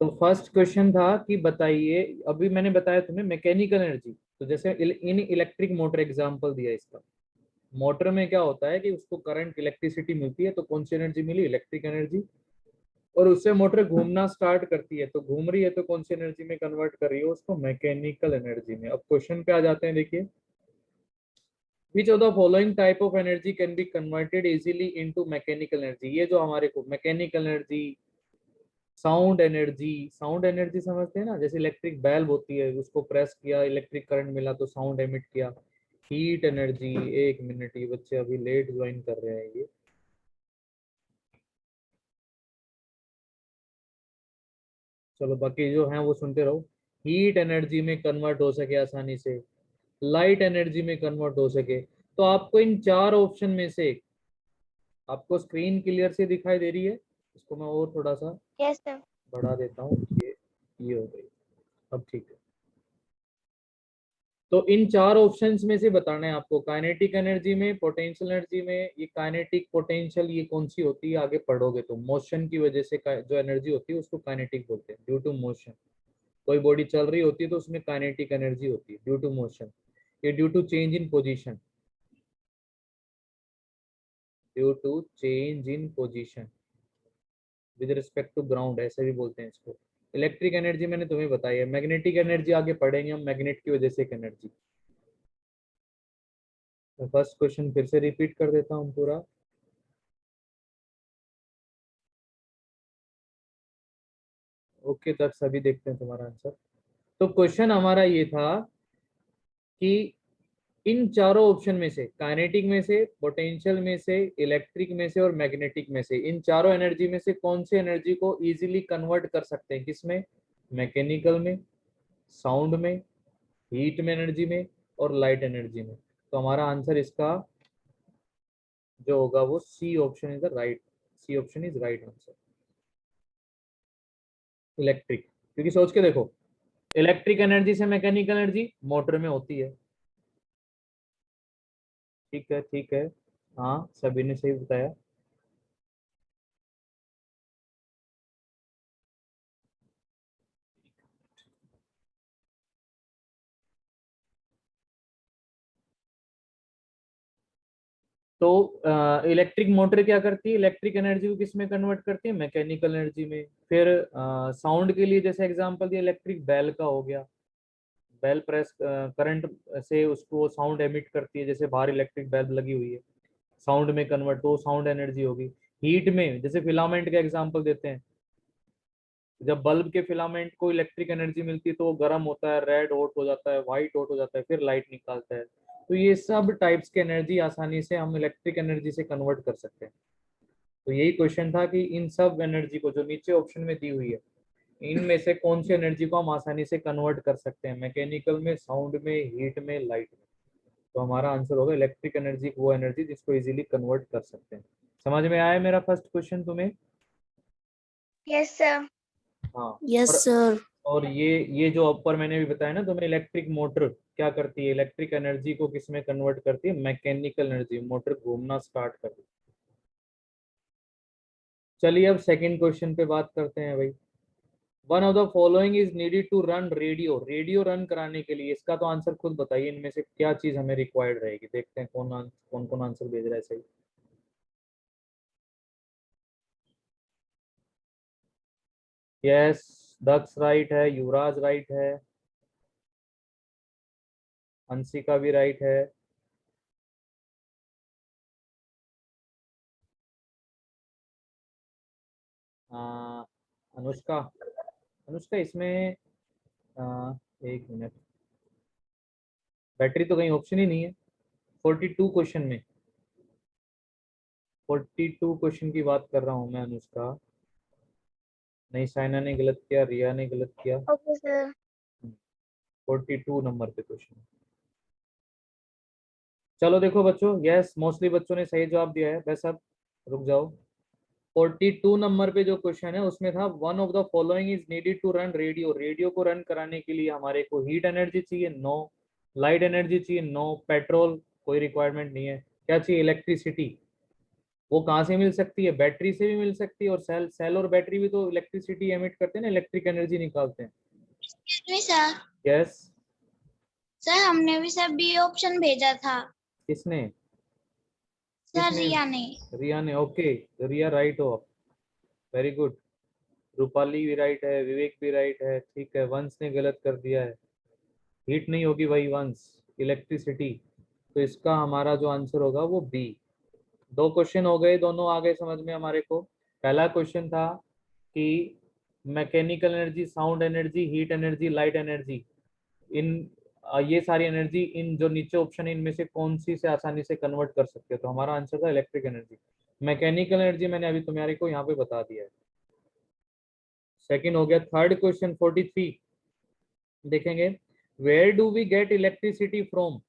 तो first question था कि बताइए, अभी मैंने बताया तुम्हें मैकेनिकल एनर्जी, तो जैसे इन इलेक्ट्रिक मोटर एग्जांपल दिया इसका। मोटर में क्या होता है कि उसको करंट इलेक्ट्रिसिटी मिलती है, तो कौन सी एनर्जी मिली? Electric energy. और उससे मोटर घूमना स्टार्ट करती है, तो घूम रही है तो कौन सी एनर्जी में कन्वर्ट कर रही है उसको? मैकेनिकल एनर्जी में। अब क्वेश्चन पे आ जाते हैं, देखिए। Which of the following type of energy can be converted easily into mechanical energy? ये जो हमारे को mechanical energy, sound energy, sound energy समझते हैं ना, जैसे इलेक्ट्रिक बल्ब होती है, उसको प्रेस किया, इलेक्ट्रिक करंट मिला तो साउंड एमिट किया। हीट एनर्जी, एक मिनट, ये बच्चे अभी लेट ज्वाइन कर रहे हैं ये। चलो बाकी जो है वो सुनते रहो। हीट एनर्जी में कन्वर्ट हो सके आसानी से, लाइट एनर्जी में कन्वर्ट हो सके। तो आपको इन चार ऑप्शन में से, आपको स्क्रीन क्लियर से दिखाई दे रही है? इसको मैं और थोड़ा सा यस सर। बढ़ा देता हूँ। ये हो गई, अब ठीक है। तो इन चार ऑप्शंस में से बताना है आपको, काइनेटिक एनर्जी में, पोटेंशियल एनर्जी में। ये काइनेटिक पोटेंशियल ये कौन सी होती है आगे पढ़ोगे तो, मोशन की वजह से जो एनर्जी होती है उसको काइनेटिक बोलते हैं, ड्यू टू मोशन। कोई बॉडी चल रही होती है तो उसमें काइनेटिक एनर्जी होती है ड्यू टू मोशन। ये due to change in position, due to change in position with respect to ground, ऐसे भी बोलते हैं इसको। इलेक्ट्रिक एनर्जी मैंने तुम्हें बताई है। मैग्नेटिक एनर्जी आगे पढ़ेंगे हम, मैग्नेट की वजह से एक एनर्जी। मैं फर्स्ट क्वेश्चन फिर से रिपीट कर देता हूँ पूरा। ओके, तक सभी देखते हैं तुम्हारा आंसर। तो क्वेश्चन हमारा ये था कि इन चारों ऑप्शन में से, काइनेटिक में से, पोटेंशियल में से, इलेक्ट्रिक में से और मैग्नेटिक में से, इन चारों एनर्जी में से कौन सी एनर्जी को इजीली कन्वर्ट कर सकते हैं? किसमें? मैकेनिकल में, साउंड में, हीट में एनर्जी में और लाइट एनर्जी में। तो हमारा आंसर इसका जो होगा वो C option is the right, C option is right answer, electric. क्योंकि सोच के देखो, इलेक्ट्रिक एनर्जी से मैकेनिकल एनर्जी मोटर में होती है। ठीक है, ठीक है। हाँ, सभी ने सही बताया। तो इलेक्ट्रिक मोटर क्या करती है? इलेक्ट्रिक एनर्जी को किस में कन्वर्ट करती है? मैकेनिकल एनर्जी में। फिर साउंड के लिए जैसे एग्जांपल दिया, इलेक्ट्रिक बेल का हो गया। बेल प्रेस करंट से उसको साउंड एमिट करती है, जैसे बाहर इलेक्ट्रिक बेल लगी हुई है, साउंड में कन्वर्ट, तो साउंड एनर्जी होगी। हीट में जैसे फिलामेंट का एग्जांपल देते हैं, जब बल्ब के फिलामेंट को इलेक्ट्रिक एनर्जी मिलती है तो वो गर्म होता है, रेड हॉट हो जाता है, व्हाइट हॉट हो जाता है, फिर लाइट निकालता है। तो ये सब टाइप्स की एनर्जी आसानी से हम इलेक्ट्रिक एनर्जी से कन्वर्ट कर सकते हैं। तो यही क्वेश्चन था कि इन सब एनर्जी को जो नीचे ऑप्शन में दी हुई है, इनमें से कौन सी एनर्जी को हम आसानी से कन्वर्ट कर सकते हैं? मैकेनिकल में, साउंड में, हीट में, लाइट में। तो हमारा आंसर होगा इलेक्ट्रिक एनर्जी, वो एनर्जी जिसको इजीली कन्वर्ट कर सकते हैं। समझ में आया मेरा फर्स्ट क्वेश्चन तुम्हें? Yes sir. हाँ। यस और सर। और ये जो ऊपर मैंने भी बताया ना तुम्हें, इलेक्ट्रिक मोटर क्या करती है? इलेक्ट्रिक एनर्जी को किस में कन्वर्ट करती है? मैकेनिकल एनर्जी, मोटर घूमना स्टार्ट कर देती है। चलिए अब सेकंड क्वेश्चन पे बात करते हैं भाई। One of the following is needed to run radio, radio run कराने के लिए, इसका तो आंसर खुद बताइए, इनमें से क्या चीज हमें रिक्वायर्ड रहेगी? देखते हैं कौन कौन आंसर भेज रहा है सही। यस, दक्ष राइट है, युवराज राइट है, हंसिका भी राइट है। आ, अनुष्का, अनुष्का इसमें एक मिनट, बैटरी तो कहीं ऑप्शन ही नहीं है 42 क्वेश्चन में। 42 क्वेश्चन की बात कर रहा हूँ मैं अनुष्का। नहीं, साइना ने गलत किया, रिया ने गलत किया। Okay sir. 42 नंबर पे क्वेश्चन। चलो देखो बच्चों, यस मोस्टली बच्चों ने सही जवाब दिया है, बस अब रुक जाओ। 42 नंबर पे जो क्वेश्चन है उसमें था, one of the following is needed to run radio, radio को रन कराने के लिए हमारे को हीट एनर्जी चाहिए? नो। लाइट एनर्जी चाहिए? नो। पेट्रोल कोई रिक्वायरमेंट नहीं है। क्या चाहिए? इलेक्ट्रिसिटी। वो कहाँ से मिल सकती है? बैटरी से भी मिल सकती है, और सेल और बैटरी भी तो इलेक्ट्रिसिटी एमिट करते हैं ना, इलेक्ट्रिक एनर्जी निकालते हैं। Sir yes. सर हमने भी सर बी ऑप्शन भेजा था। किसने? सर किसने? रिया ने। रिया ने। ओके, रिया राइट हो आप, वेरी गुड। रूपाली भी राइट है, विवेक भी राइट है, ठीक है। वंश ने गलत कर दिया है, हीट नहीं होगी भाई वंश, इलेक्ट्रिसिटी। तो इसका हमारा जो आंसर होगा वो बी। दो क्वेश्चन हो गए, दोनों आ गए समझ में हमारे को। पहला क्वेश्चन था कि mechanical energy, sound energy, heat energy, light energy, इन ये सारी एनर्जी, इन जो नीचे ऑप्शन है इनमें से कौन सी से आसानी से कन्वर्ट कर सकते हो? तो हमारा आंसर था इलेक्ट्रिक एनर्जी। मैकेनिकल एनर्जी मैंने अभी तुम्हारे को यहाँ पे बता दिया है। सेकंड हो गया। थर्ड क्वेश्चन 43 देखेंगे। Where do we get electricity from?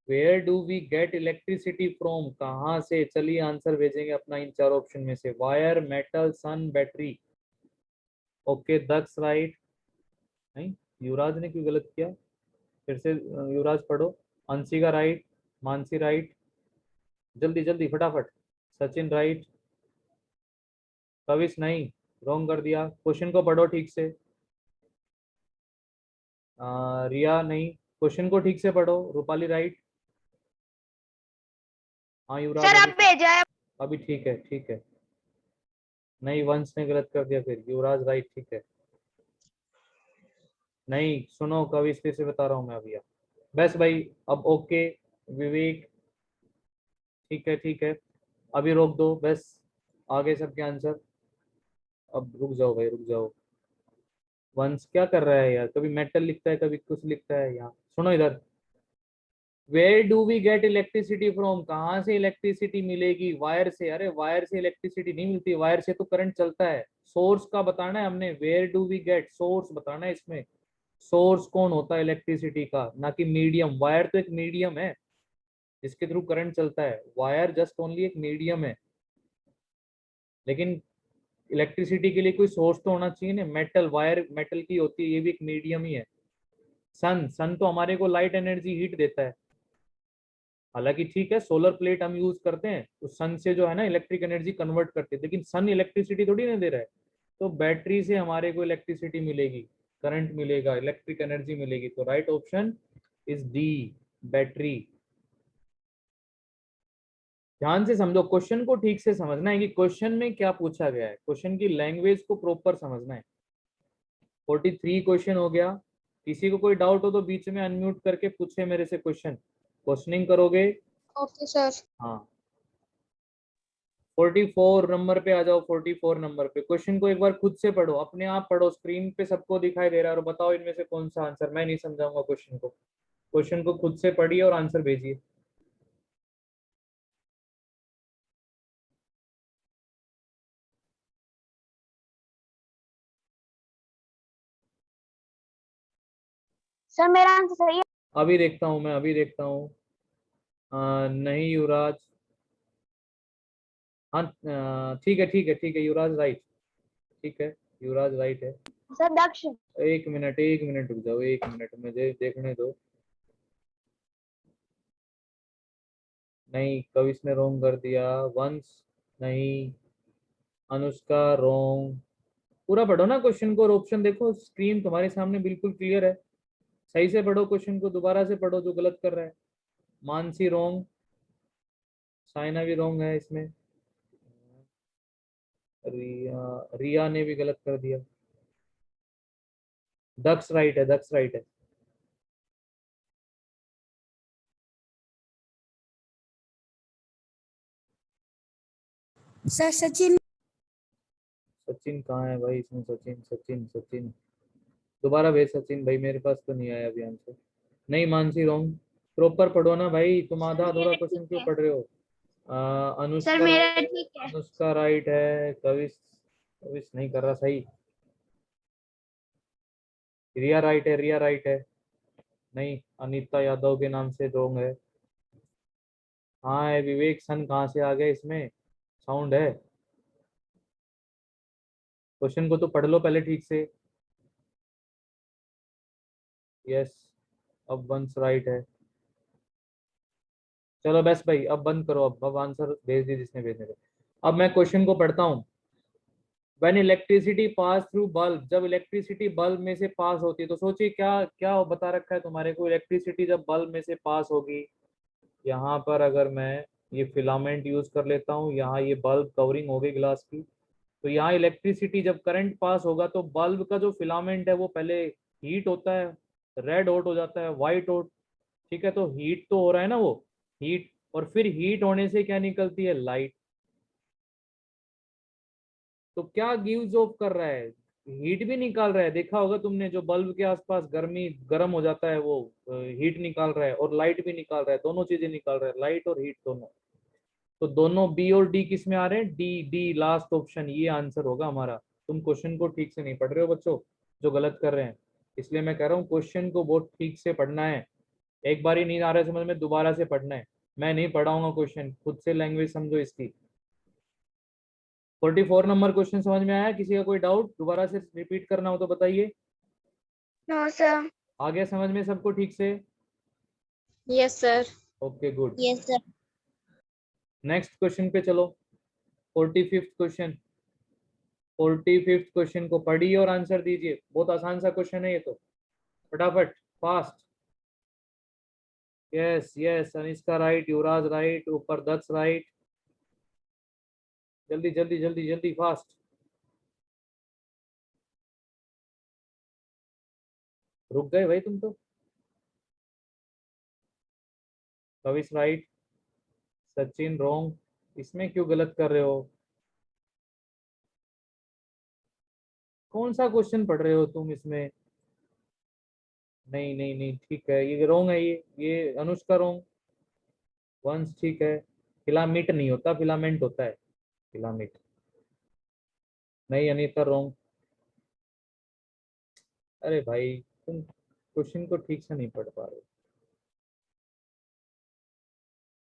Where do we get electricity from, कहाँ से? चलिए आंसर भेजेंगे अपना इन चार ऑप्शन में से। वायर, मेटल, सन, बैटरी। ओके, दक्ष राइट। नहीं, युवराज ने क्यों गलत किया? फिर से युवराज पढ़ो। अंशिका राइट, मानसी राइट, जल्दी जल्दी फटाफट। सचिन राइट, कविश नहीं, रॉन्ग कर दिया। क्वेश्चन को पढ़ो ठीक से। रिया नहीं, क्वेश्चन को ठीक से पढ़ो। रूपाली राइट। हाँ युवराज, सर अभी अब भेजा है। अभी ठीक है, ठीक है। नहीं, वंश ने गलत कर दिया, फिर युवराज राइट, ठीक है। नहीं सुनो, कवि फिर से बता रहा हूँ मैं अभी। बस भाई, अब ओके। विवेक, ठीक है ठीक है, अभी रोक दो बस। आगे सबके आंसर। अब रुक जाओ भाई, रुक जाओ। वंश क्या कर रहा है यार? कभी मेटल लिखता है, कभी कुछ लिखता है यहाँ। सुनो इधर। Where do we get electricity from, कहाँ से इलेक्ट्रिसिटी मिलेगी? वायर से। अरे वायर से इलेक्ट्रिसिटी नहीं मिलती, वायर से तो करंट चलता है। सोर्स का बताना है हमने, where do we get, source बताना है इसमें। सोर्स कौन होता है इलेक्ट्रिसिटी का, ना कि मीडियम। वायर तो एक मीडियम है जिसके थ्रू करंट चलता है, वायर जस्ट ओनली एक मीडियम है। लेकिन इलेक्ट्रिसिटी के लिए कोई सोर्स तो होना चाहिए ना। मेटल, वायर मेटल की होती है, ये भी एक मीडियम ही है। सन, सन तो हमारे को लाइट एनर्जी, हीट देता है। हालांकि ठीक है, सोलर प्लेट हम यूज करते हैं, तो सन से जो है ना इलेक्ट्रिक एनर्जी कन्वर्ट करते हैं, लेकिन सन इलेक्ट्रिसिटी थोड़ी ना दे रहा है। तो बैटरी से हमारे को इलेक्ट्रिसिटी मिलेगी, करंट मिलेगा, इलेक्ट्रिक एनर्जी मिलेगी। तो right option is D, battery. ध्यान से समझो, क्वेश्चन को ठीक से समझना है कि क्वेश्चन में क्या पूछा गया है, क्वेश्चन की लैंग्वेज को प्रॉपर समझना है। 43 क्वेश्चन हो गया। किसी को कोई डाउट हो तो बीच में अनम्यूट करके पूछे मेरे से क्वेश्चन, क्वेश्चनिंग करोगे। Okay sir. हाँ, 44 नंबर पे आ जाओ। 44 नंबर पे क्वेश्चन को एक बार खुद से पढ़ो, अपने आप पढ़ो, स्क्रीन पे सबको दिखाई दे रहा है, और बताओ इनमें से कौन सा आंसर। मैं नहीं समझाऊंगा क्वेश्चन को, क्वेश्चन को खुद से पढ़िए और आंसर भेजिए। सर मेरा आंसर सही है। अभी देखता हूँ मैं, अभी देखता हूँ। नहीं युवराज। हाँ, ठीक है ठीक है ठीक है, युवराज राइट। ठीक है, युवराज राइट है। सर दक्ष। एक मिनट, एक मिनट रुक जाओ, एक मिनट मुझे देखने दो। नहीं, कविश ने रोंग कर दिया। वंश नहीं, अनुष्का रोंग। पूरा पढ़ो ना क्वेश्चन को, और ऑप्शन देखो, स्क्रीन तुम्हारे सामने बिल्कुल क्लियर है। सही से पढ़ो क्वेश्चन को, दोबारा से पढ़ो जो गलत कर रहा है। मानसी रोंग, साइना भी रोंग है इसमें। रिया, रिया ने भी गलत कर दिया। दक्ष राइट है, दक्ष राइट है। सर सचिन। सचिन कहाँ है भाई इसमें? सचिन सचिन सचिन, दोबारा भेज सचिन भाई, मेरे पास तो नहीं आया अभी आंसर। नहीं, मानसी रोंग। प्रॉपर पढ़ो ना भाई, तुम सर आधा अधूरा मेरा क्वेश्चन ठीक क्यों है। पढ़ रहे हो? सर अनुष्का मेरा राइट है, ठीक है। अनुष्का राइट है। कविश, कविश नहीं कर रहा सही। रिया राइट है, रिया राइट है। नहीं, अनीता यादव के नाम से रोंग है। हाँ है विवेक। सन कहाँ से आ गया इसमें? साउंड है। क्वेश्चन को तो पढ़ लो पहले ठीक से। यस, अब वंस राइट है। चलो बस भाई अब बंद करो, अब आंसर भेज दिए जिसने भेजने थे। अब मैं क्वेश्चन को पढ़ता हूँ। When electricity pass through bulb, जब इलेक्ट्रिसिटी बल्ब में से पास होती है, तो सोचिए क्या क्या बता रखा है तुम्हारे को, इलेक्ट्रिसिटी जब बल्ब में से पास होगी, यहाँ पर अगर मैं ये फिलामेंट यूज कर लेता हूँ, यहाँ ये बल्ब कवरिंग हो गई ग्लास की, तो यहाँ इलेक्ट्रिसिटी जब करंट पास होगा तो बल्ब का जो फिलामेंट है वो पहले हीट होता है, रेड हॉट हो जाता है, व्हाइट हॉट, ठीक है, तो हीट तो हो रहा है ना वो, हीट, और फिर हीट होने से क्या निकलती है, लाइट। तो क्या गिव्स ऑफ कर रहा है, हीट भी निकाल रहा है, देखा होगा तुमने जो बल्ब के आसपास गर्मी गर्म हो जाता है वो हीट निकाल रहा है, और लाइट भी निकाल रहा है, दोनों चीजें निकाल रहा है, लाइट और हीट दोनों। तो दोनों बी और डी किस में आ रहे हैं, डी, डी लास्ट ऑप्शन, ये आंसर होगा हमारा। तुम क्वेश्चन को ठीक से नहीं पढ़ रहे हो बच्चों, जो गलत कर रहे हैं, इसलिए मैं कह रहा हूँ क्वेश्चन को बहुत ठीक से पढ़ना है। एक बार ही नहीं आ रहा है समझ में, दोबारा से पढ़ना है। मैं नहीं पढ़ाऊंगा क्वेश्चन, खुद से लैंग्वेज समझो इसकी। 44 नंबर क्वेश्चन समझ में आया, किसी का कोई डाउट, दोबारा से रिपीट करना हो तो बताइए। No sir. आ गया समझ में सबको ठीक से? Yes sir. Okay good. Yes sir. Next question पे चलो, 45th क्वेश्चन। 45th क्वेश्चन को पढ़िए और आंसर दीजिए, बहुत आसान सा क्वेश्चन है ये तो, फटाफट, fast. Yes yes, Anishka right, Yuvraj right, ऊपर दत्स राइट, जल्दी जल्दी जल्दी जल्दी, फास्ट। रुक गए भाई तुम तो। कविश राइट, सचिन रॉन्ग, इसमें क्यों गलत कर रहे हो, कौन सा क्वेश्चन पढ़ रहे हो तुम इसमें? नहीं नहीं नहीं, ठीक है, ये रॉन्ग है, ये अनुष्का रॉन्ग, वंश ठीक है, फिलामेंट नहीं होता, फिलामेंट होता है, फिलामेंट नहीं, अनीता रॉन्ग। अरे भाई तुम क्वेश्चन को ठीक से नहीं पढ़ पा रहे हो।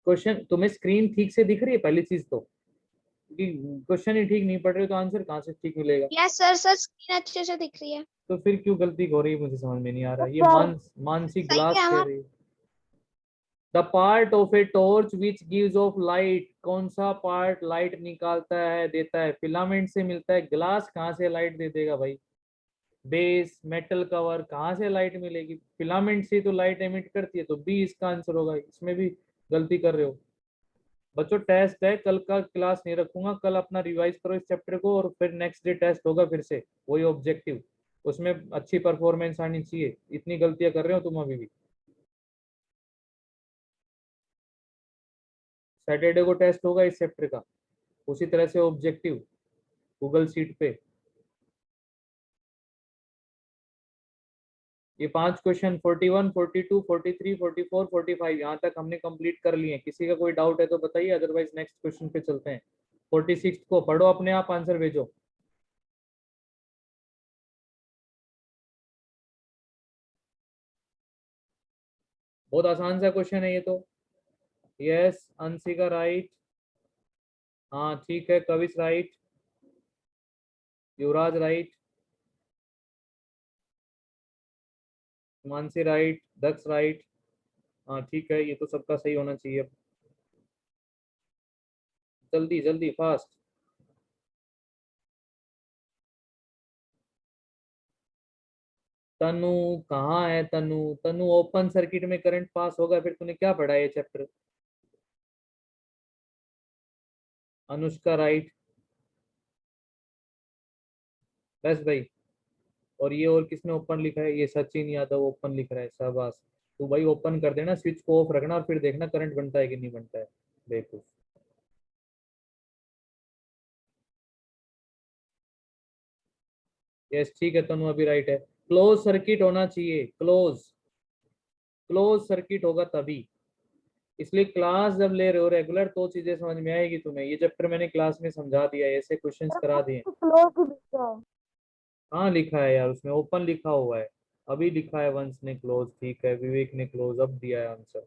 क्वेश्चन तुम्हें स्क्रीन ठीक से दिख रही है पहली चीज तो, क्योंकि क्वेश्चन ही ठीक नहीं पढ़ रहे हो तो आंसर कहाँ से ठीक मिलेगा? यस सर, सर स्क्रीन अच्छे से दिख रही है। तो फिर क्यों गलती हो रही है मुझे समझ में नहीं आ रहा, ये सर मानसी सही ग्लास है कह हमारा। रही है। The part of a torch which gives off light, कौन सा पार्ट लाइट निकालता है, देता है, फिलामेंट से मिलता है, ग्लास कहाँ से लाइट दे देगा भाई, बेस, मेटल कवर, कहाँ से लाइट मिलेगी, फिलामेंट से तो लाइट एमिट करती है, तो बी इसका आंसर होगा, इसमें भी गलती कर रहे हो। बच्चों टेस्ट है, कल का क्लास नहीं रखूंगा, कल अपना रिवाइज करो इस चैप्टर को, और फिर नेक्स्ट डे टेस्ट होगा फिर से, वही ऑब्जेक्टिव, उसमें अच्छी परफॉर्मेंस आनी चाहिए, इतनी गलतियां कर रहे हो तुम अभी भी। सैटरडे को टेस्ट होगा इस चैप्टर का, उसी तरह से ऑब्जेक्टिव गूगल सीट पे। ये 5 क्वेश्चन 41, 42, 43, 44, 45 यहाँ तक हमने कंप्लीट कर लिए हैं। किसी का कोई डाउट है तो बताइए, अदरवाइज नेक्स्ट क्वेश्चन पे चलते हैं। 46 को पढ़ो, अपने आप आंसर भेजो। बहुत आसान सा क्वेश्चन है ये तो। यस अंशिका राइट, हाँ ठीक है, Kavish right, Yuvraj right, Mansi right, दक्ष राइट, हाँ ठीक है, ये तो सबका सही होना चाहिए। अब जल्दी जल्दी फास्ट। तनु कहाँ है, तनु, तनु ओपन सर्किट में करंट पास होगा, फिर तूने क्या पढ़ा है ये चैप्टर? अनुष्का राइट, बस भाई। और ये और किसने ओपन लिखा है, ये सचिन यादव ओपन लिख रहा है, शाबाश। तो भाई ओपन कर देना, स्विच को ऑफ रखना और फिर देखना करंट बनता है कि नहीं बनता है, देखो। यस ठीक है तनु, अभी राइट है, क्लोज सर्किट होना चाहिए, क्लोज, क्लोज सर्किट होगा तभी, इसलिए क्लास जब ले रहे हो रेगुलर तो चीजें समझ में आएगी तुम्हें, ये चैप्टर मैंने क्लास में समझा दिया है, ऐसे क्वेश्चंस करा दिए। हाँ लिखा है यार उसमें, ओपन लिखा हुआ है, अभी लिखा है वंश ने क्लोज, ठीक है, विवेक ने क्लोज, अब दिया है आंसर।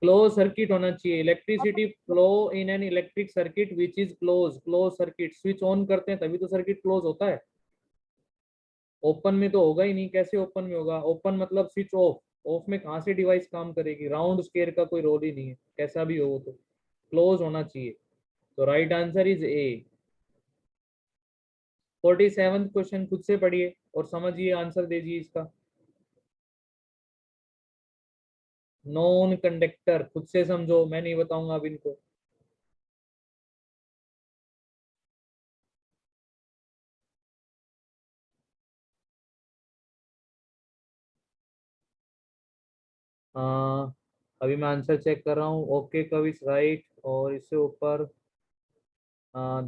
क्लोज सर्किट होना चाहिए, electricity flow in an electric circuit which is close, close circuit, switch on करते हैं तभी तो सर्किट क्लोज होता है, ओपन में तो होगा ही नहीं, कैसे ओपन में होगा, ओपन मतलब स्विच ऑफ, ऑफ में कहाँ से डिवाइस काम करेगी, राउंड स्क्वायर का कोई रोल ही नहीं है, कैसा भी हो वो तो क्लोज होना चाहिए। तो right answer is a. 47th question खुद से पढ़िए और समझिए, आंसर दीजिए इसका। नॉन कंडक्टर खुद से समझो, मैं नहीं बताऊंगा अब इनको। अभी मैं आंसर चेक कर रहा हूँ। ओके कविश राइट, और इससे ऊपर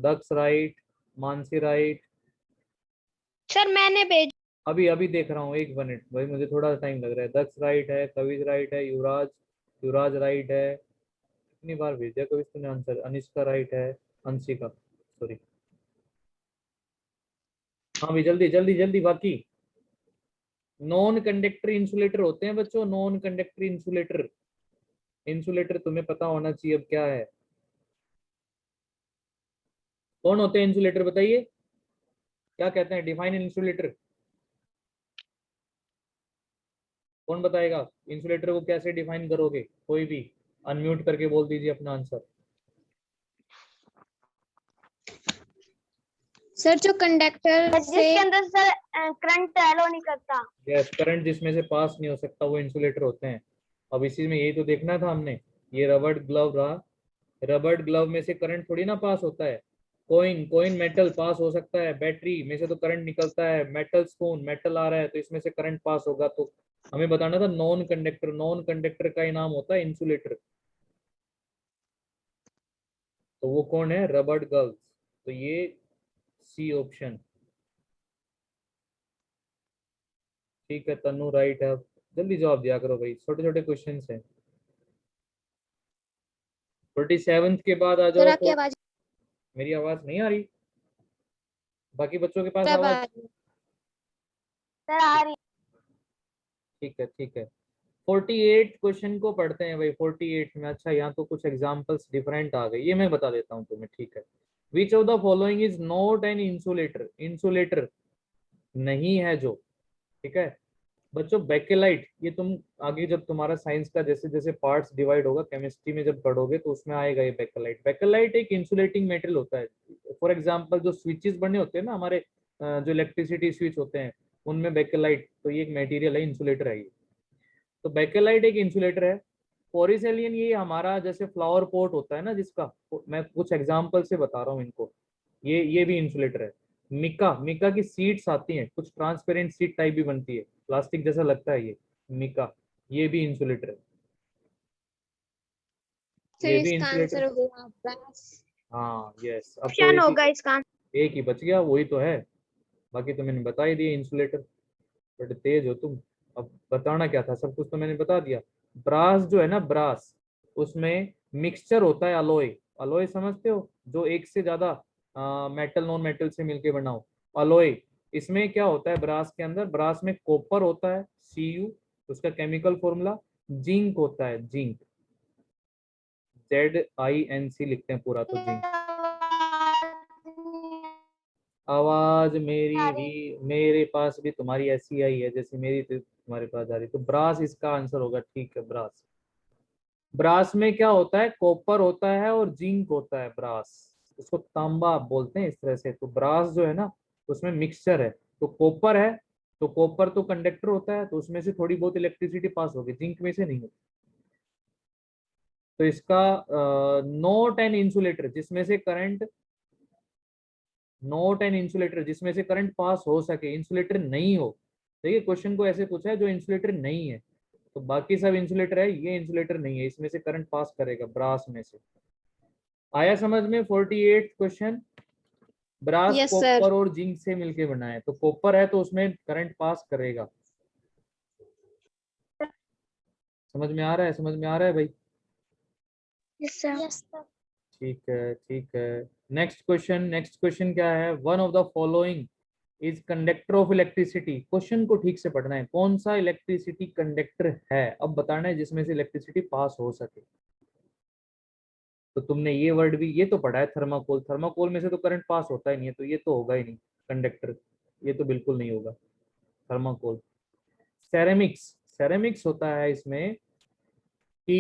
दक्ष राइट, मानसी राइट। सर मैंने भेज अभी अभी देख रहा हूँ, एक मिनट भाई, मुझे थोड़ा टाइम लग रहा है। दक्ष राइट है, कविश राइट है, युवराज युवराज राइट है। कितनी बार भेज दिया कविश तूने आंसर। अनिष्का राइट है, अंशिका सॉरी। हाँ भी जल्दी जल्दी जल्दी। बाकी नॉन कंडक्टर इंसुलेटर होते हैं बच्चों, नॉन कंडक्टर इंसुलेटर। इंसुलेटर तुम्हें पता होना चाहिए अब क्या है। कौन होते हैं इंसुलेटर बताइए, क्या कहते हैं, डिफाइन इंसुलेटर। कौन बताएगा इंसुलेटर को कैसे डिफाइन करोगे, कोई भी अनम्यूट करके बोल दीजिए अपना आंसर। सर जो कंडक्टर से जिसके अंदर सर करंट एलो नहीं करता। यस, करंट जिसमें से पास नहीं हो सकता वो इंसुलेटर होते हैं। अब इसी में यही तो देखना था हमने। ये रबड़ ग्लव रहा, रबड़ ग्लव में से करंट थोड़ी ना पास होता है। कोइन कोइन मेटल पास हो सकता है, बैटरी में से तो करंट निकलता है, मेटल स्पून मेटल आ रहा है तो इसमें से करंट पास होगा। तो हमें बताना था नॉन कंडक्टर, नॉन कंडक्टर का ही नाम होता है इंसुलेटर। तो वो कौन है, रबड़ गर्ल्स। तो ये सी ऑप्शन ठीक है। तनु राइट है। जल्दी जवाब दिया करो भाई, छोटे छोटे क्वेश्चन हैं। 47th के बाद आ सर जाओ। आपकी आवाज मेरी आवाज नहीं आ रही, बाकी बच्चों के पास कब आ आवाज। रही है? सर आ रही। ठीक है ठीक है। 48 क्वेश्चन को पढ़ते हैं भाई। 48 में अच्छा यहाँ तो कुछ एग्जांपल्स डिफरेंट आ गए, ये मैं बता देता हूँ तुम्हें, ठीक है। Which of the following is not an insulator, insulator नहीं है जो, ठीक है। बच्चों बेकेलाइट, ये तुम आगे जब तुम्हारा साइंस का जैसे जैसे पार्ट्स डिवाइड होगा केमिस्ट्री में जब पढ़ोगे तो उसमें आएगा ये बेकेलाइट। बेकेलाइट एक इंसुलेटिंग मेटेरियल होता है। फॉर एग्जांपल जो स्विचेस बने होते हैं ना हमारे, जो इलेक्ट्रिसिटी स्विच होते हैं उनमें बेकेलाइट, तो ये एक मटेरियल है, इंसुलेटर है ये। तो बेकेलाइट एक इंसुलेटर है। पोरिसेलियन ये हमारा जैसे फ्लावर पॉट होता है ना, जिसका मैं कुछ एग्जांपल से बता रहा हूँ इनको, ये भी इंसुलेटर है। मिका, मिका की सीड्स आती हैं, कुछ ट्रांसपेरेंट सीड टाइप भी बनती है, प्लास्टिक जैसा लगता है ये मिका, ये भी इंसुलेटर है। सर ये भी इसका इंसुलेटर। आंसर हुआ ब्रास। हाँ यस, अब तो ऑप्शन होगा इसका एक ही बच गया, वही तो है। बाकी तो मैंने बता ही दिया इंसुलेटर। बड़े तेज हो तुम। अब बताना क्या था, सब कुछ तो मैंने बता दिया। ब्रास जो है ना, ब्रास, उसमें मिक्सचर होता है अलोय। अलोय समझते हो, जो एक से ज्यादा मेटल नॉन मेटल से मिलके बना हो, अलोय। इसमें क्या होता है ब्रास के अंदर, ब्रास में कॉपर होता है Cu, उसका केमिकल फॉर्मूला। जिंक होता है, जिंक, ZINC लिखते हैं पूरा, तो जिंक। आवाज मेरी भी, मेरे पास भी तुम्हारी ऐसी आई है जैसे मेरी तुम्हारे पास आ रही। तो ब्रास इसका आंसर होगा, ठीक है ब्रास। ब्रास में क्या होता है, कॉपर होता है और जिंक होता है। ब्रास, उसको तांबा आप बोलते हैं इस तरह से। तो ब्रास जो है ना, उसमें मिक्सचर है। तो कॉपर है, तो कॉपर तो कंडक्टर होता है, तो उसमें से थोड़ी बहुत इलेक्ट्रिसिटी पास होगी, जिंक में से नहीं होती। तो इसका नोट एन इंसुलेटर जिसमें से करंट, नोट एन इंसुलेटर जिसमें से करंट पास हो सके, इंसुलेटर नहीं हो। देखिए क्वेश्चन को ऐसे पूछा है जो इंसुलेटर नहीं है, तो बाकी सब इंसुलेटर है, ये इंसुलेटर नहीं है, इसमें से करंट पास करेगा ब्रास में से। आया समझ में। 48 question. Brass yes sir. Copper और जिंक से मिलके बना है, तो कॉपर है तो उसमें करंट पास करेगा। समझ में आ रहा है, समझ में आ रहा है भाई। Yes sir. ठीक है ठीक है। नेक्स्ट क्वेश्चन, नेक्स्ट क्वेश्चन क्या है, one of the following is conductor of electricity. Question को ठीक से पढ़ना है, कौन सा इलेक्ट्रिसिटी कंडक्टर है, अब बताना है जिसमें से इलेक्ट्रिसिटी पास हो सके। तो तुमने ये वर्ड भी ये तो पढ़ा है, थर्माकोल, थर्माकोल में से तो करंट पास होता ही नहीं है, तो ये तो होगा ही नहीं कंडक्टर, ये तो बिल्कुल नहीं होगा थर्माकोल। सेरेमिक्स, सेरेमिक्स होता है इसमें कि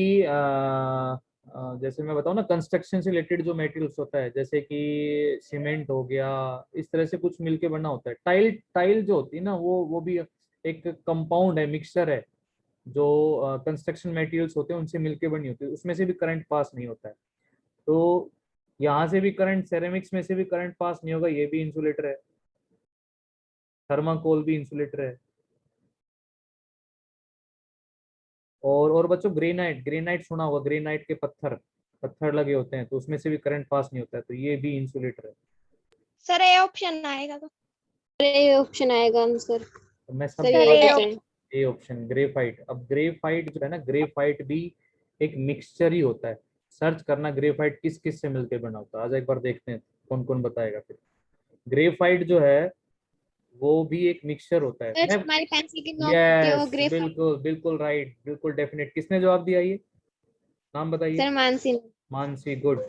जैसे मैं बताऊँ ना, कंस्ट्रक्शन से रिलेटेड जो मटेरियल्स होता है, जैसे कि सीमेंट हो गया, इस तरह से कुछ मिलके बना होता है। टाइल टाइल जो होती है ना, वो भी एक कंपाउंड है, मिक्सचर है, जो कंस्ट्रक्शन मटेरियल्स होते हैं उनसे मिलके बनी होती है, उसमें से भी करंट पास नहीं होता है। तो यहाँ से भी करंट, सेरेमिक्स में से भी करंट पास नहीं होगा, ये भी इंसुलेटर है। थर्माकोल भी इंसुलेटर है। और बच्चों, ग्रेनाइट, ग्रेनाइट सुना होगा, ग्रेनाइट के पत्थर पत्थर लगे होते हैं, तो उसमें से भी करंट पास नहीं होता है, तो ये भी इंसुलेटर है। सर ए ऑप्शन आएगा तो। ए ऑप्शन आएगा आंसर। तो मैं सब सर बता ये देता हूँ। A option graphite. अब ग्रेफाइट जो है ना, ग्रेफाइट भी एक मिक्सचर ही होता है। सर्च करना ग्रेफाइट किस किस से मिलकर बना होता है, आज एक बार देखते हैं कौन कौन बताएगा। फिर ग्रेफाइट जो है वो भी एक मिक्सचर होता है। मैं हमारी पेंसिल की नोक होती है वो यस, ग्रेफाइट। बिल्कुल बिल्कुल राइट, बिल्कुल डेफिनेट। किसने जवाब दिया ये, नाम बताइए। सर मानसी। मानसी, गुड।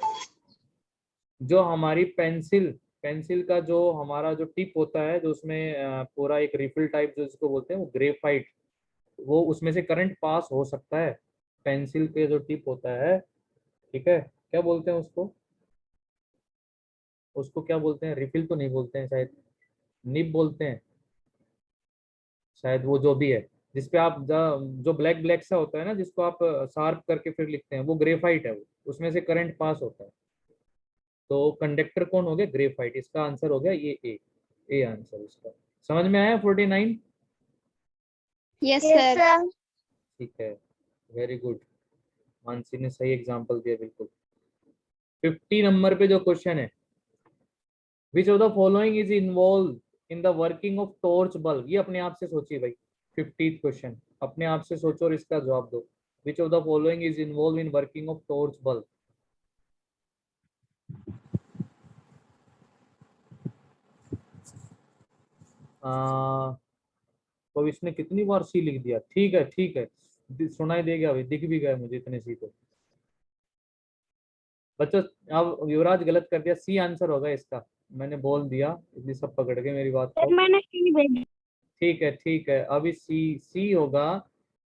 जो हमारी पेंसिल पेंसिल का जो हमारा जो टिप होता है, जो उसमें पूरा एक रिफिल टाइप जो जिसको बोलते हैं, वो ग्रेफाइट, वो उसमें से करंट पास हो सकता है। पेंसिल के जो टिप होता है, ठीक है, क्या बोलते हैं उसको, उसको क्या बोलते हैं, रिफिल तो नहीं बोलते हैं शायद, निब बोलते हैं शायद, वो जो भी है जिसपे आप जो ब्लैक ब्लैक सा होता है ना, जिसको आप शार्प करके फिर लिखते हैं, वो ग्रेफाइट है, वो उसमें से करंट पास होता है। तो कंडक्टर कौन हो गया, ग्रेफाइट। इसका आंसर हो गया ये ए आंसर इसका। समझ में आया 49? Yes sir. ठीक है, वेरी गुड। मानसी ने सही एग्जांपल दिया, बिल्कुल। 50 नंबर पे जो क्वेश्चन है, which of the following is involve in the working of torch bulb. ये अपने आप से सोचिए भाई, 50th क्वेश्चन अपने आप से सोचो और इसका जवाब दो। Which of the following is involve in working of torch bulb. तो इसने कितनी बार सी लिख दिया, ठीक है ठीक है, सुनाई दे गया भाई, दिख भी गया मुझे इतने सी तो। बच्चों, अब युवराज गलत कर दिया, सी आंसर होगा इसका, मैंने बोल दिया, इसलिए सब पकड़ के मेरी बात को। मैंने सी भेजी। ठीक है ठीक है, अभी सी सी होगा।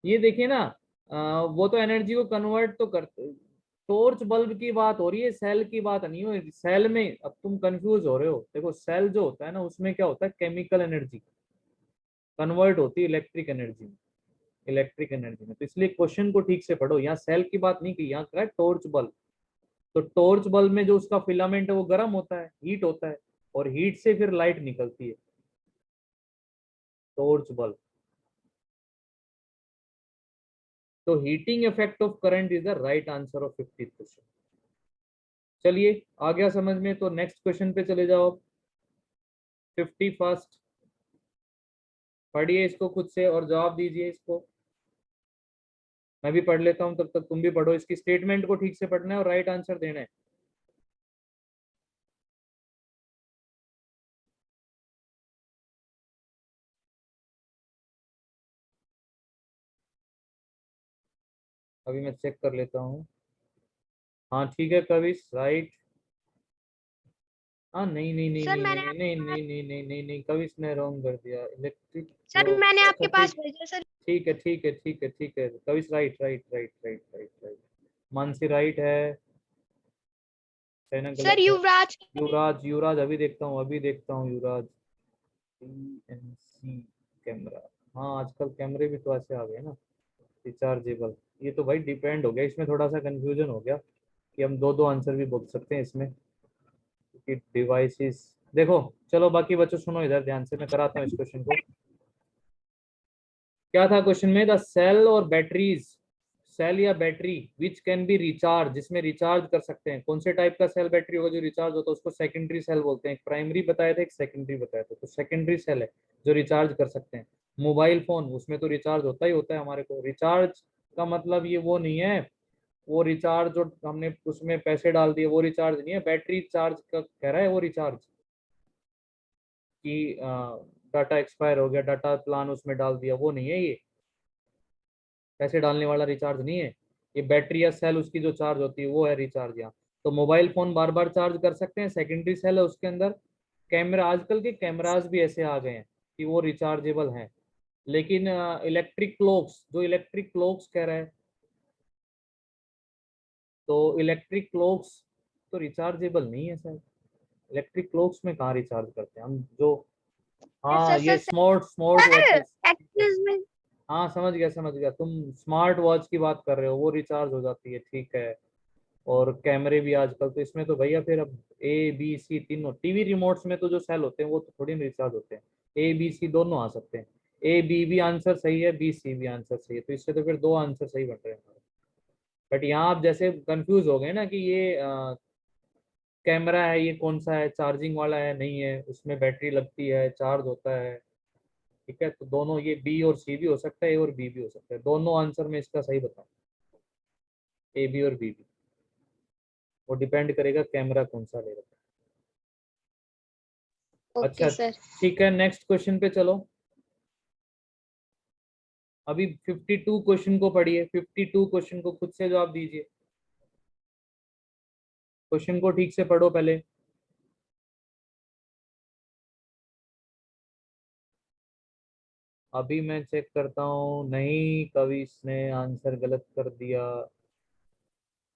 ये देखिए ना, वो तो एनर्जी को कन्वर्ट तो कर, टॉर्च बल्ब की बात हो रही है, सेल की बात नहीं हो रही। सेल में अब तुम कंफ्यूज हो रहे हो। देखो, सेल जो होता है ना, उसमें क्या होता है, केमिकल एनर्जी कन्वर्ट होती है इलेक्ट्रिक एनर्जी में, इलेक्ट्रिक एनर्जी में। तो इसलिए क्वेश्चन को ठीक से पढ़ो, यहाँ सेल की बात नहीं की, यहाँ क्या है, टॉर्च बल्ब। तो टॉर्च बल्ब में जो उसका फिलामेंट है वो गर्म होता है, हीट होता है, और हीट से फिर लाइट निकलती है, टॉर्च बल्ब। तो heating effect of current is the right answer of 50th question. चलिए, आ गया समझ में, तो नेक्स्ट क्वेश्चन पे चले जाओ। 51st, पढ़िए इसको खुद से और जवाब दीजिए इसको। मैं भी पढ़ लेता हूं, तब तक तुम भी पढ़ो। इसकी स्टेटमेंट को ठीक से पढ़ना है और राइट आंसर देना है। अभी मैं चेक कर लेता हूँ। हाँ ठीक है, कविश राइट। हाँ नहीं नहीं नहीं सर नहीं मैंने नहीं नहीं नहीं नहीं नहीं नहीं नहीं, कविश ने रॉन्ग कर दिया। इलेक्ट्रिक, सर मैंने अच्छा आपके पास भेजा सर। ठीक है ठीक है ठीक है ठीक है, Kavish right right right right right right. Mansi right है, चाइना सर गलत है। युवराज। युवराज, युवराज अभी देखता हूँ, अभी देखता हूँ युवराज। PNC कैमरा, हाँ आजकल कैमरे भी तो ऐसे आ गए ना, रिचार्जेबल। ये तो भाई डिपेंड हो गया, इसमें थोड़ा सा कंफ्यूजन हो गया कि हम दो दो आंसर भी बोल सकते हैं इसमें, क्योंकि डिवाइसेस। देखो, चलो बाकी बच्चों सुनो इधर ध्यान से, मैं कराता हूँ इस क्वेश्चन को। क्या था क्वेश्चन में, द सेल और बैटरीज, सेल या battery which can be recharge, जिसमें रिचार्ज कर सकते हैं। कौन से टाइप का सेल बैटरी होगा जो रिचार्ज होता है, उसको सेकेंडरी सेल बोलते हैं। एक प्राइमरी बताया था, एक सेकेंडरी बताया था, तो सेकेंडरी सेल है जो रिचार्ज कर सकते हैं। मोबाइल फोन, उसमें तो रिचार्ज होता ही होता है हमारे को। रिचार्ज का मतलब ये वो नहीं है, वो रिचार्ज जो हमने उसमें पैसे डाल दिए वो रिचार्ज नहीं है। बैटरी चार्ज का कह रहा है वो रिचार्ज, कि डाटा एक्सपायर हो गया, डाटा प्लान उसमें डाल दिया, वो नहीं है ये। पैसे डालने वाला रिचार्ज नहीं है ये। बैटरी या सेल उसकी जो चार्ज होती है वो है रिचार्ज यहाँ। तो मोबाइल फोन बार बार चार्ज कर सकते हैं, सेकेंडरी सेल है उसके अंदर। कैमरा, आजकल के कैमराज भी ऐसे आ गए हैं कि वो रिचार्जेबल हैं, लेकिन इलेक्ट्रिक क्लोक्स, जो इलेक्ट्रिक क्लोक्स कह रहा है, तो इलेक्ट्रिक क्लोक्स तो रिचार्जेबल नहीं है सर। इलेक्ट्रिक क्लोक्स में कहाँ रिचार्ज करते हैं हम? जो हाँ, ये स्मार्ट स्मार्ट वॉचेस, एक्चुअली में हाँ समझ गया, तुम स्मार्ट वॉच की बात कर रहे हो, वो रिचार्ज हो जाती है, ठीक है। और कैमरे भी आजकल, तो इसमें तो भैया फिर अब ए बी सी तीनों, टीवी रिमोट्स में तो जो सेल होते हैं वो तो थोड़ी ना रिचार्ज होते हैं, ए बी सी दोनों आ सकते हैं। ए बी भी आंसर सही है, बी सी भी आंसर सही है, तो इससे तो फिर दो आंसर सही बन रहे हैं हमारे। बट यहाँ आप जैसे कंफ्यूज हो गए ना कि ये कैमरा है, ये कौन सा है, चार्जिंग वाला है नहीं है, उसमें बैटरी लगती है, चार्ज होता है, ठीक है। तो दोनों, ये बी और सी भी हो सकता है, ए और बी भी हो सकता है, दोनों आंसर में इसका सही बताऊं, ए बी और बी भी, वो डिपेंड करेगा कैमरा कौन सा ले रखा है। ओके अच्छा सर। ठीक है, नेक्स्ट क्वेश्चन पे चलो। अभी 52 क्वेश्चन को पढ़िए, 52 क्वेश्चन को खुद से जवाब दीजिए, क्वेश्चन को ठीक से पढ़ो पहले। अभी मैं चेक करता हूँ, नहीं कवि ने आंसर गलत कर दिया।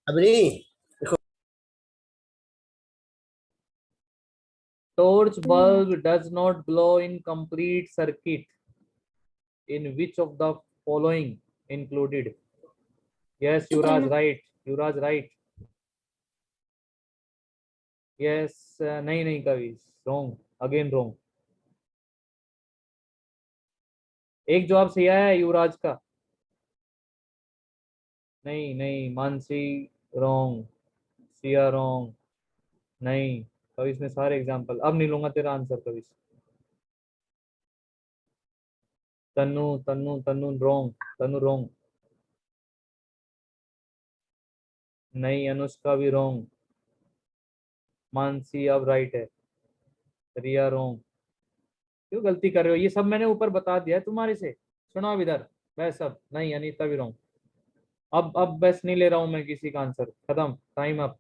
अभी Torch bulb does not glow in complete circuit. In which of the following included? Yes, Yuvraj, right. Yuvraj, right. Yes, नहीं कवि, wrong. Again wrong. एक जवाब सही आया है युवराज का। नहीं, मानसी रॉन्ग, सिया रॉन्ग, नहीं कवि ने सारे एग्जाम्पल, अब नहीं लूंगा तेरा आंसर कवि। तनु तनु तनु रॉन्ग, तनु रॉन्ग, नहीं अनुष्का भी रॉन्ग, मानसी अब राइट है, रिया रॉन्ग। क्यों गलती कर रहे हो? ये सब मैंने ऊपर बता दिया है तुम्हारे से, सुनो अब इधर, बस सब नहीं, अनीता भी रॉन्ग। अब बस नहीं ले रहा हूं मैं किसी का आंसर, खत्म, टाइम अप।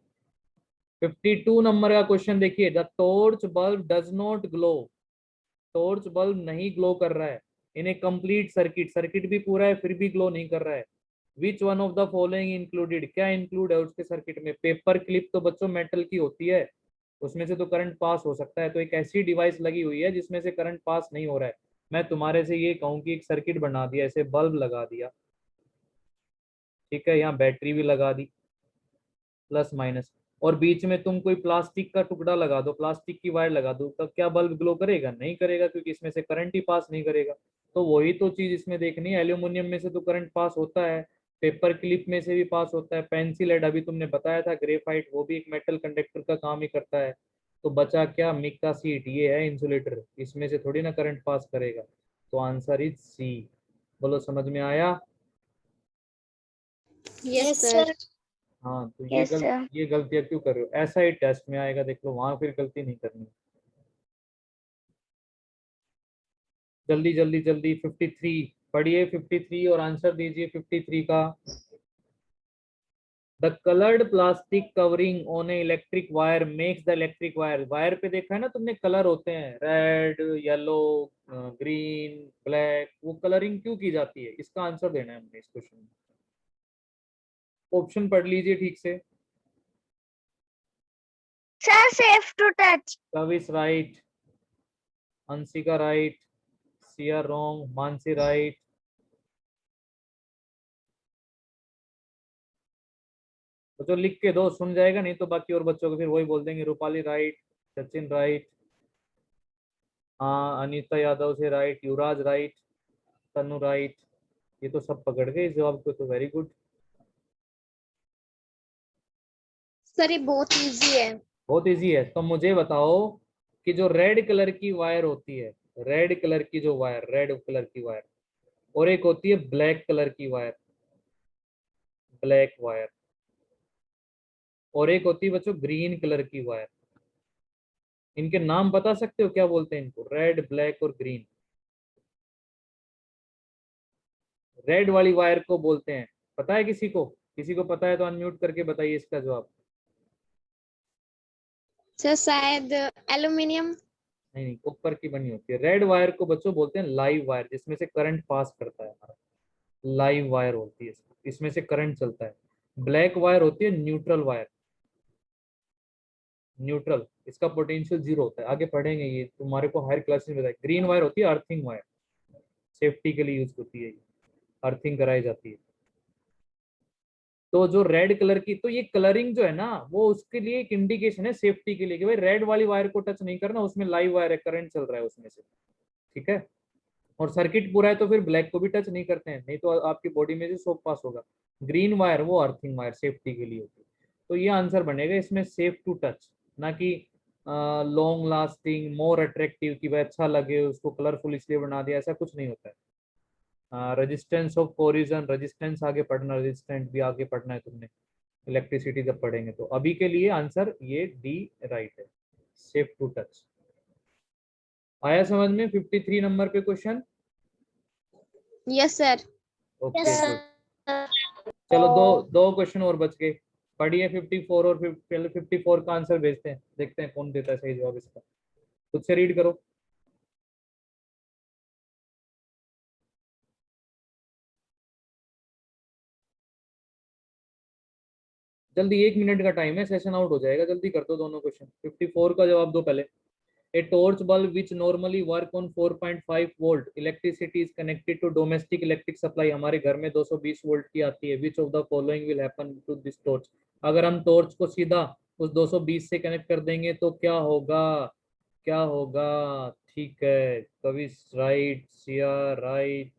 52 नंबर का क्वेश्चन देखिए, the torch bulb does not glow, torch bulb नहीं ग्लो कर रहा है इन ए कंप्लीट सर्किट, सर्किट भी पूरा है फिर भी ग्लो नहीं कर रहा है। Which one of the following included, क्या इंक्लूड है उसके सर्किट में? पेपर क्लिप तो बच्चों मेटल की होती है, उसमें से तो करंट पास हो सकता है, तो एक ऐसी डिवाइस लगी हुई है जिसमें से करंट पास नहीं हो रहा है। मैं तुम्हारे से ये कहूँ कि एक सर्किट बना दिया, ऐसे बल्ब लगा दिया, ठीक है, यहाँ बैटरी भी लगा दी, प्लस माइनस, और बीच में तुम कोई प्लास्टिक का टुकड़ा लगा दो, प्लास्टिक की वायर लगा दो, तब क्या बल्ब ग्लो करेगा? नहीं करेगा, क्योंकि इसमें से करंट ही पास नहीं करेगा। तो वही तो चीज इसमें देखनी है, एल्यूमिनियम में से तो करंट पास होता है, पेपर क्लिप में से भी पास होता है, पेंसिल हेड अभी तुमने बताया था, ग्रेफाइट वो भी एक मेटल कंडक्टर का काम ही करता है। तो बचा क्या? मिका सीट, ये है इंसुलेटर, इसमें से थोड़ी ना करंट पास करेगा। तो आंसर इज सी। बोलो समझ में आया? Yes sir. हाँ, तो यस सर। ये गलतियां क्यों कर रहे हो? ऐसा ही टेस्ट में आएगा, देख लो, वहां फिर गलती नहीं करनी। जल्दी जल्दी जल्दी 53 पढ़िए, 53 और आंसर दीजिए 53 का। The coloured plastic covering on A electric wire makes the electric wire, wire पे देखा है ना तुमने, कलर होते हैं, रेड, येलो, ग्रीन, ब्लैक, वो कलरिंग क्यों की जाती है? इसका आंसर देना है हमने इस क्वेश्चन में। ऑप्शन पढ़ लीजिए ठीक से। Sir safe to touch. Kavis right, Anshika right, Siya wrong, Mansi right. तो जो लिख के दो, सुन जाएगा, नहीं तो बाकी और बच्चों को फिर वही बोल देंगे। रूपाली राइट, सचिन राइट, हाँ अनीता यादव से राइट, युवराज राइट, तनु राइट, ये तो सब पकड़ गए इस जवाब को, तो वेरी गुड। सर ये बहुत इजी है। बहुत इजी है, तो मुझे बताओ कि जो रेड कलर की वायर होती है, रेड कलर की जो वायर, रेड कलर की वायर, और एक होती है ब्लैक कलर की वायर, ब्लैक वायर, और एक होती है बच्चों ग्रीन कलर की वायर, इनके नाम बता सकते हो क्या बोलते हैं इनको? रेड, ब्लैक और ग्रीन। रेड वाली वायर को बोलते हैं, पता है किसी को? किसी को पता है तो अनम्यूट करके बताइए इसका जवाब। सर शायद एल्यूमिनियम। नहीं नहीं, कॉपर की बनी होती है। रेड वायर को बच्चों बोलते हैं लाइव वायर, जिसमें से करंट पास करता है हमारा, लाइव वायर होती है, इसमें से करंट चलता है। ब्लैक वायर होती है न्यूट्रल वायर, न्यूट्रल, इसका पोटेंशियल जीरो होता है, आगे पढ़ेंगे ये तुम्हारे को हायर क्लासेस में बताया। ग्रीन वायर होती है अर्थिंग वायर, सेफ्टी के लिए यूज होती है, अर्थिंग कराई जाती है। तो जो रेड कलर की, तो ये कलरिंग जो है ना वो उसके लिए एक इंडिकेशन है सेफ्टी के लिए कि भाई रेड वाली वायर को टच नहीं करना, उसमें लाइव वायर है, करंट चल रहा है उसमें से, ठीक है। और सर्किट पूरा है तो फिर ब्लैक को भी टच नहीं करते हैं, नहीं तो आपकी बॉडी में से शॉक पास होगा। ग्रीन वायर वो अर्थिंग वायर सेफ्टी के लिए होती है। तो ये आंसर बनेगा इसमें सेफ टू टच, ना कि लॉन्ग लास्टिंग, मोर अट्रैक्टिव कि भाई अच्छा लगे उसको कलरफुल इसलिए बना दिया, ऐसा कुछ नहीं होता है। रेजिस्टेंस ऑफ कोरिजन, रेजिस्टेंस आगे पढ़ना, रेजिस्टेंट भी आगे पढ़ना है तुमने, इलेक्ट्रिसिटी जब पढ़ेंगे। तो अभी के लिए आंसर ये डी राइट है, सेफ टू टच। आया समझ में 53 नंबर पे question? Yes sir. Okay Yes, good. sir. चलो दो दो क्वेश्चन और बच गए, पढ़िए 54 और पहले 54 का आंसर भेजते हैं, देखते हैं कौन देता है सही जवाब इसका। खुद से रीड करो। जल्दी, 1 मिनट का टाइम है, सेशन आउट हो जाएगा, जल्दी कर दो दोनों क्वेश्चन। 54 का जवाब दो पहले। A torch bulb which normally work on 4.5 volt electricity is connected to domestic electric supply। हमारे घर में 220 वोल्ट की आती है। Which of the following will happen to this torch? अगर हम टॉर्च को सीधा उस 220 से कनेक्ट कर देंगे तो क्या होगा, क्या होगा? ठीक है, कवि राइट, सिया राइट,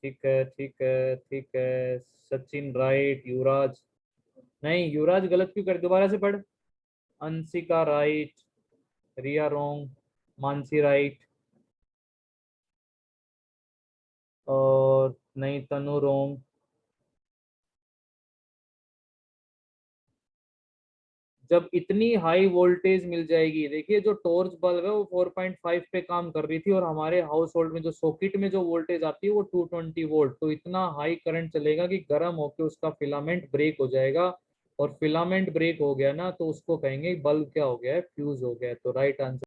ठीक है ठीक है ठीक है, सचिन राइट, युवराज नहीं, युवराज गलत क्यों कर, दोबारा से पढ़। अंशिका राइट, रिया रॉन्ग, मानसी राइट, और नहीं तनु रोंग। जब इतनी हाई वोल्टेज मिल जाएगी, देखिए जो टॉर्च बल्ब है वो 4.5 पे काम कर रही थी और हमारे हाउस होल्ड में जो सॉकेट में जो वोल्टेज आती है वो 220 वोल्ट, तो इतना हाई करंट चलेगा कि गर्म होकर उसका फिलामेंट ब्रेक हो जाएगा, और फिलामेंट ब्रेक हो गया ना तो उसको कहेंगे बल्ब क्या हो गया है, फ्यूज हो गया है। तो राइट आंसर